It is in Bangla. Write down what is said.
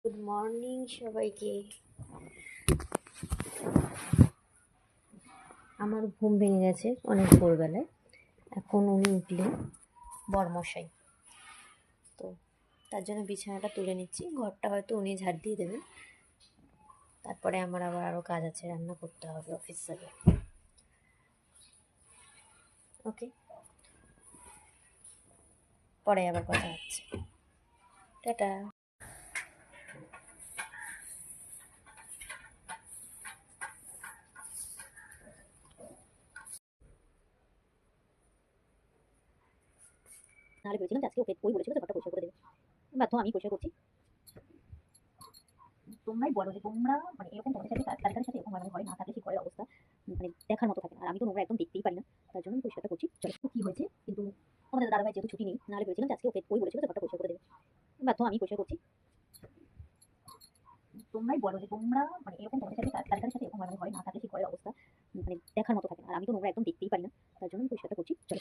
গুড মর্নিং সবাইকে। আমার ঘুম ভেঙে গেছে অনেক ভোরবেলায়। এখন উনি উঠলেন বরমশাই, তো তার জন্য বিছানাটা তুলে নিচ্ছি। ঘরটা হয়তো উনি ঝাড় দিয়ে দেবেন, তারপরে আমার আবার আরও কাজ আছে, রান্না করতে হবে, অফিস যাবে। ওকে, পরে আবার কথা হচ্ছে। টাটা। নাহলে ভেবেছিলাম আজকে ওকে ওই বলেছিল যে ঘরটা পরিষ্কার করে দেবে, বাধ্য আমি পরিষ্কার করছি। তোমরাই বলো যে তোমরা মানে এরকম তোমাদের সাথে তাদের সাথে এরকম হয় না থাকলে সেই ঘরের অবস্থা মানে দেখার মতো থাকে না। আর আমি তো নোংরা একদম দেখতেই পারি না, তার জন্য আমি পরিষ্কারটা করছি। চলো, কি হয়েছে কিন্তু তোমাদের দাদাভাই যেহেতু ছুটি নেই, নাহলে ভেবেছিলাম আজকে ওকে ওই বলেছিল যে ঘরটা পরিষ্কার করে দেবে, বাধ্য আমি পরিষ্কার করছি। তোমরাই বলো যে তোমরা মানে এরকম তোমাদের সাথে তাদের সাথে এরকম হয় না থাকলে সেই ঘরের অবস্থা মানে দেখার মতো থাকে না। আর আমি তো নোংরা একদম দেখতেই পারি না, তার জন্য আমি পরিষ্কারটা করছি। চলো।